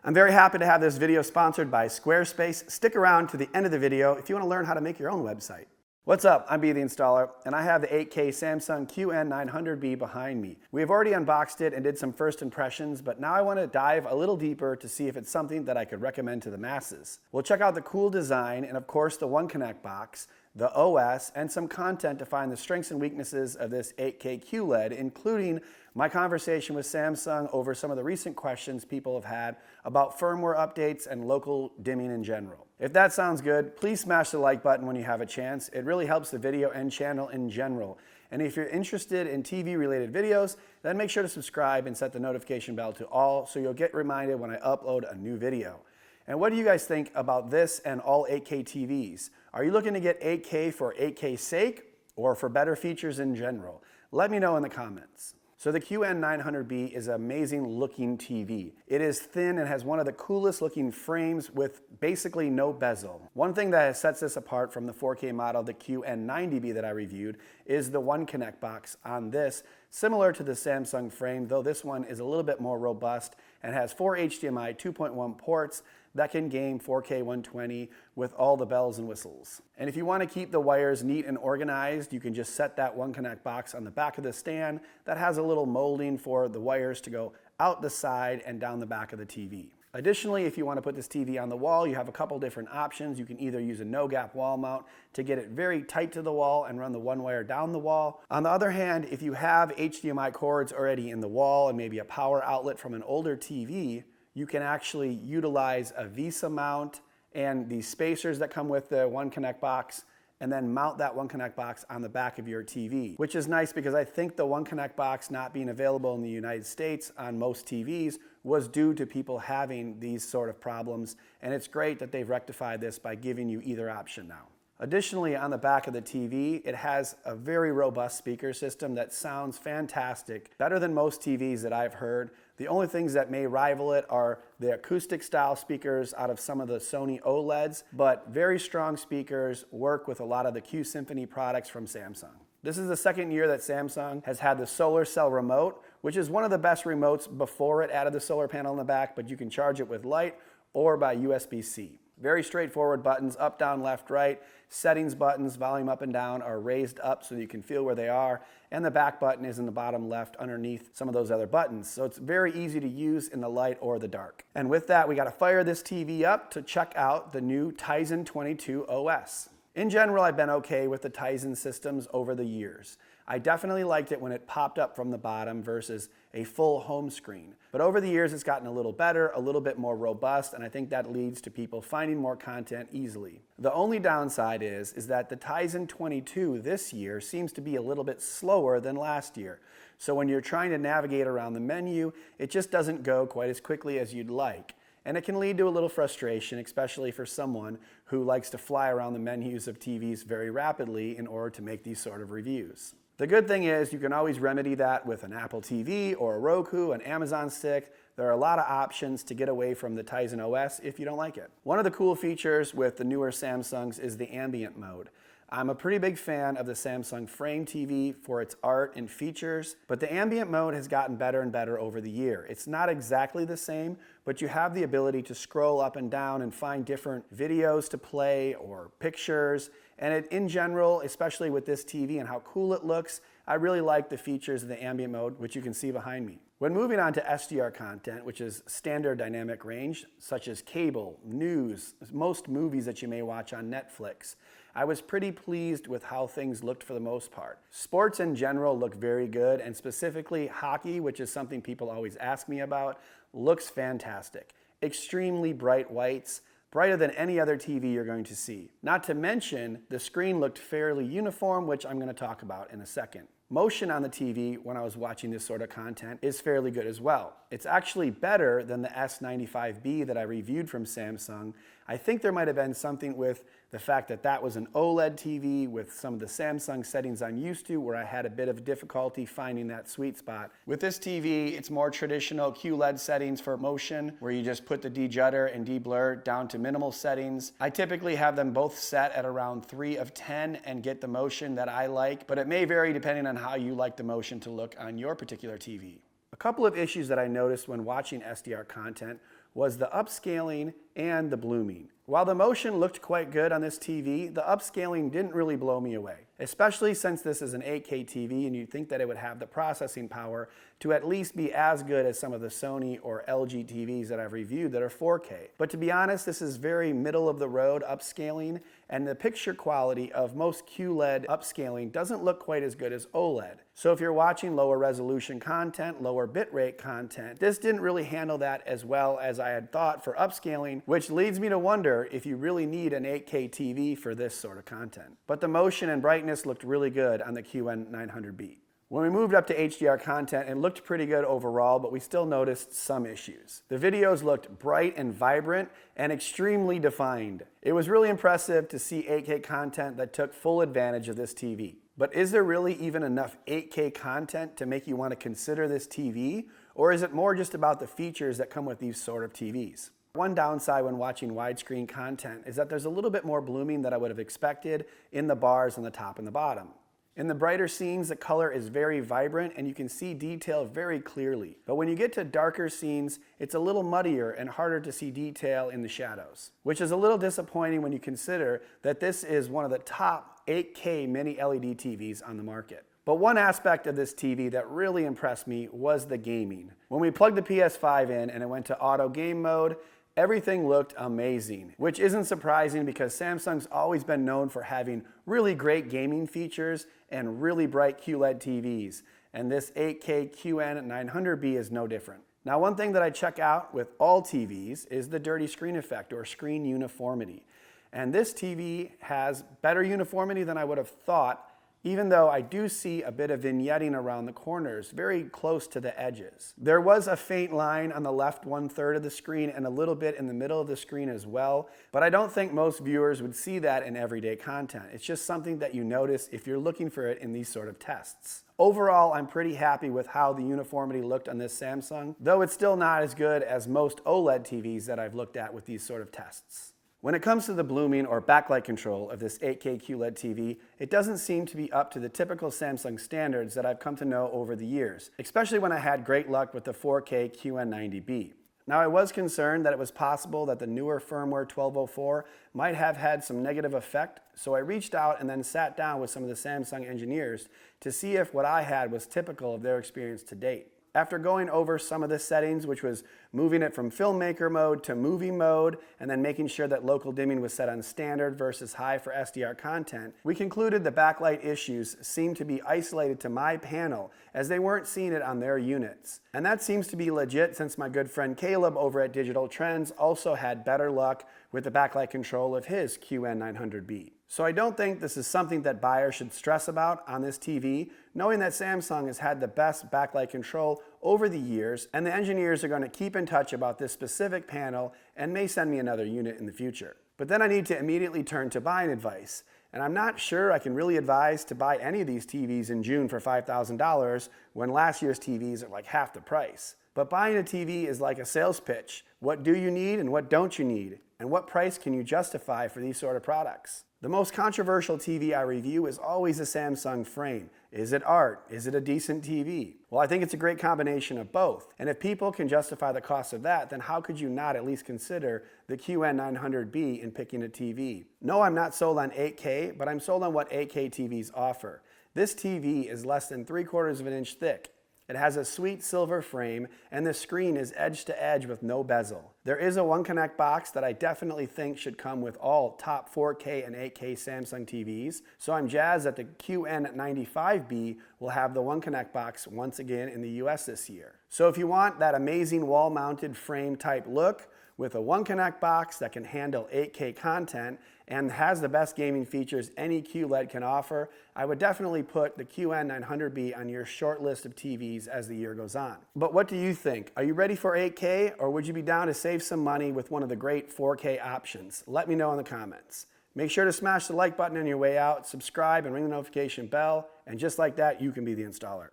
I'm very happy to have this video sponsored by Squarespace. Stick around to the end of the video if you want to learn how to make your own website. What's up? I'm B the Installer, and I have the 8K Samsung QN900B behind me. We have already unboxed it and did some first impressions, but now I want to dive a little deeper to see if it's something that I could recommend to the masses. We'll check out the cool design and of course the One Connect box, the OS, and some content to find the strengths and weaknesses of this 8K QLED, including my conversation with Samsung over some of the recent questions people have had about firmware updates and local dimming in general. If that sounds good, please smash the like button when you have a chance. It really helps the video and channel in general. And if you're interested in TV related videos, then make sure to subscribe and set the notification bell to all so you'll get reminded when I upload a new video. And what do you guys think about this and all 8K TVs? Are you looking to get 8K for 8K's sake or for better features in general? Let me know in the comments. So the QN900B is an amazing looking TV. It is thin and has one of the coolest looking frames with basically no bezel. One thing that sets this apart from the 4K model, the QN900B that I reviewed, is the One Connect box on this, similar to the Samsung frame, though this one is a little bit more robust and has 4 HDMI 2.1 ports that can game 4K 120 with all the bells and whistles. And if you want to keep the wires neat and organized, you can just set that One Connect box on the back of the stand that has a little molding for the wires to go out the side and down the back of the TV. Additionally, if you want to put this TV on the wall, you have a couple different options. You can either use a no-gap wall mount to get it very tight to the wall and run the one wire down the wall. On the other hand, if you have HDMI cords already in the wall and maybe a power outlet from an older TV, you can actually utilize a VESA mount and the spacers that come with the One Connect box, and then mount that One Connect box on the back of your TV, which is nice because I think the One Connect box not being available in the United States on most TVs was due to people having these sort of problems, and it's great that they've rectified this by giving you either option now. Additionally, on the back of the TV, it has a very robust speaker system that sounds fantastic, better than most TVs that I've heard. The only things that may rival it are the acoustic style speakers out of some of the Sony OLEDs, but very strong speakers work with a lot of the Q Symphony products from Samsung. This is the second year that Samsung has had the solar cell remote, which is one of the best remotes before it added the solar panel in the back, but you can charge it with light or by USB-C. Very straightforward buttons, up, down, left, right. Settings buttons, volume up and down, are raised up so you can feel where they are. And the back button is in the bottom left underneath some of those other buttons. So it's very easy to use in the light or the dark. And with that, we got to fire this TV up to check out the new Tizen 22 OS. In general, I've been okay with the Tizen systems over the years. I definitely liked it when it popped up from the bottom versus a full home screen. But over the years, it's gotten a little better, a little bit more robust, and I think that leads to people finding more content easily. The only downside is that the Tizen 22 this year seems to be a little bit slower than last year. So when you're trying to navigate around the menu, it just doesn't go quite as quickly as you'd like. And it can lead to a little frustration, especially for someone who likes to fly around the menus of TVs very rapidly in order to make these sort of reviews. The good thing is you can always remedy that with an Apple TV or a Roku, an Amazon stick. There are a lot of options to get away from the Tizen OS if you don't like it. One of the cool features with the newer Samsungs is the ambient mode. I'm a pretty big fan of the Samsung Frame TV for its art and features, but the ambient mode has gotten better and better over the year. It's not exactly the same, but you have the ability to scroll up and down and find different videos to play or pictures. And in general, especially with this TV and how cool it looks, I really like the features of the ambient mode, which you can see behind me. When moving on to SDR content, which is standard dynamic range, such as cable, news, most movies that you may watch on Netflix, I was pretty pleased with how things looked for the most part. Sports in general look very good, and specifically hockey, which is something people always ask me about, looks fantastic. Extremely bright whites, brighter than any other TV you're going to see. Not to mention, the screen looked fairly uniform, which I'm going to talk about in a second. Motion on the TV when I was watching this sort of content is fairly good as well. It's actually better than the S95B that I reviewed from Samsung. I think there might have been something with the fact that that was an OLED TV with some of the Samsung settings I'm used to where I had a bit of difficulty finding that sweet spot. With this TV, it's more traditional QLED settings for motion where you just put the de-judder and de-blur down to minimal settings. I typically have them both set at around 3 of 10 and get the motion that I like, but it may vary depending on how you like the motion to look on your particular TV. A couple of issues that I noticed when watching SDR content was the upscaling and the blooming. While the motion looked quite good on this TV, the upscaling didn't really blow me away, especially since this is an 8K TV and you'd think that it would have the processing power to at least be as good as some of the Sony or LG TVs that I've reviewed that are 4K. But to be honest, this is very middle of the road upscaling, and the picture quality of most QLED upscaling doesn't look quite as good as OLED. So if you're watching lower resolution content, lower bitrate content, this didn't really handle that as well as I had thought for upscaling, which leads me to wonder if you really need an 8K TV for this sort of content. But the motion and brightness looked really good on the QN900B. When we moved up to HDR content, it looked pretty good overall, but we still noticed some issues. The videos looked bright and vibrant and extremely defined. It was really impressive to see 8K content that took full advantage of this TV. But is there really even enough 8K content to make you want to consider this TV? Or is it more just about the features that come with these sort of TVs? One downside when watching widescreen content is that there's a little bit more blooming than I would have expected in the bars on the top and the bottom. In the brighter scenes, the color is very vibrant and you can see detail very clearly. But when you get to darker scenes, it's a little muddier and harder to see detail in the shadows, which is a little disappointing when you consider that this is one of the top 8K mini LED TVs on the market. But one aspect of this TV that really impressed me was the gaming. When we plugged the PS5 in and it went to auto game mode, everything looked amazing, which isn't surprising because Samsung's always been known for having really great gaming features and really bright QLED TVs, and this 8K QN900B is no different. Now, one thing that I check out with all TVs is the dirty screen effect or screen uniformity, and this TV has better uniformity than I would have thought, even though I do see a bit of vignetting around the corners, very close to the edges. There was a faint line on the left 1/3 of the screen and a little bit in the middle of the screen as well, but I don't think most viewers would see that in everyday content. It's just something that you notice if you're looking for it in these sort of tests. Overall, I'm pretty happy with how the uniformity looked on this Samsung, though it's still not as good as most OLED TVs that I've looked at with these sort of tests. When it comes to the blooming or backlight control of this 8K QLED TV, it doesn't seem to be up to the typical Samsung standards that I've come to know over the years, especially when I had great luck with the 4K QN900B. Now, I was concerned that it was possible that the newer firmware 1204 might have had some negative effect, so I reached out and then sat down with some of the Samsung engineers to see if what I had was typical of their experience to date. After going over some of the settings, which was moving it from filmmaker mode to movie mode, and then making sure that local dimming was set on standard versus high for SDR content, we concluded the backlight issues seemed to be isolated to my panel as they weren't seeing it on their units. And that seems to be legit since my good friend Caleb over at Digital Trends also had better luck with the backlight control of his QN900B. So I don't think this is something that buyers should stress about on this TV, knowing that Samsung has had the best backlight control over the years, and the engineers are going to keep in touch about this specific panel and may send me another unit in the future. But then I need to immediately turn to buying advice, and I'm not sure I can really advise to buy any of these TVs in June for $5,000 when last year's TVs are like half the price. But buying a TV is like a sales pitch. What do you need and what don't you need? And what price can you justify for these sort of products? The most controversial TV I review is always a Samsung frame. Is it art? Is it a decent TV? Well, I think it's a great combination of both. And if people can justify the cost of that, then how could you not at least consider the QN900B in picking a TV? No, I'm not sold on 8K, but I'm sold on what 8K TVs offer. This TV is less than 3/4 of an inch thick. It has a sweet silver frame, and the screen is edge to edge with no bezel. There is a One Connect box that I definitely think should come with all top 4K and 8K Samsung TVs, so I'm jazzed that the QN95B will have the One Connect box once again in the US this year. So if you want that amazing wall-mounted frame type look, with a One Connect box that can handle 8K content and has the best gaming features any QLED can offer, I would definitely put the QN900B on your short list of TVs as the year goes on. But what do you think? Are you ready for 8K, or would you be down to save some money with one of the great 4K options? Let me know in the comments. Make sure to smash the like button on your way out, subscribe and ring the notification bell, and just like that, you can be the installer.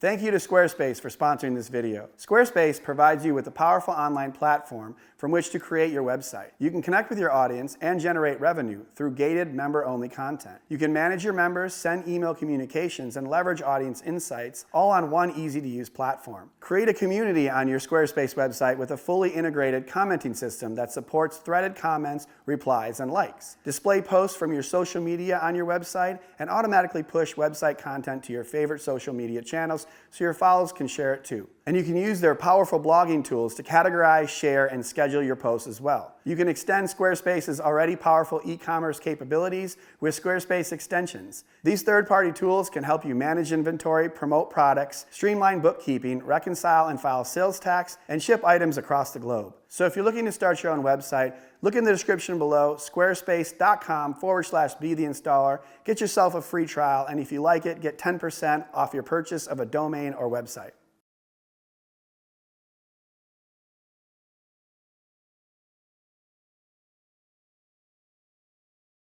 Thank you to Squarespace for sponsoring this video. Squarespace provides you with a powerful online platform from which to create your website. You can connect with your audience and generate revenue through gated member-only content. You can manage your members, send email communications, and leverage audience insights all on one easy-to-use platform. Create a community on your Squarespace website with a fully integrated commenting system that supports threaded comments, replies, and likes. Display posts from your social media on your website and automatically push website content to your favorite social media channels so your followers can share it too. And you can use their powerful blogging tools to categorize, share, and schedule your posts as well. You can extend Squarespace's already powerful e-commerce capabilities with Squarespace extensions. These third-party tools can help you manage inventory, promote products, streamline bookkeeping, reconcile and file sales tax, and ship items across the globe. So if you're looking to start your own website, look in the description below, squarespace.com/BeTheInstaller. Get yourself a free trial, and if you like it, get 10% off your purchase of a domain or website.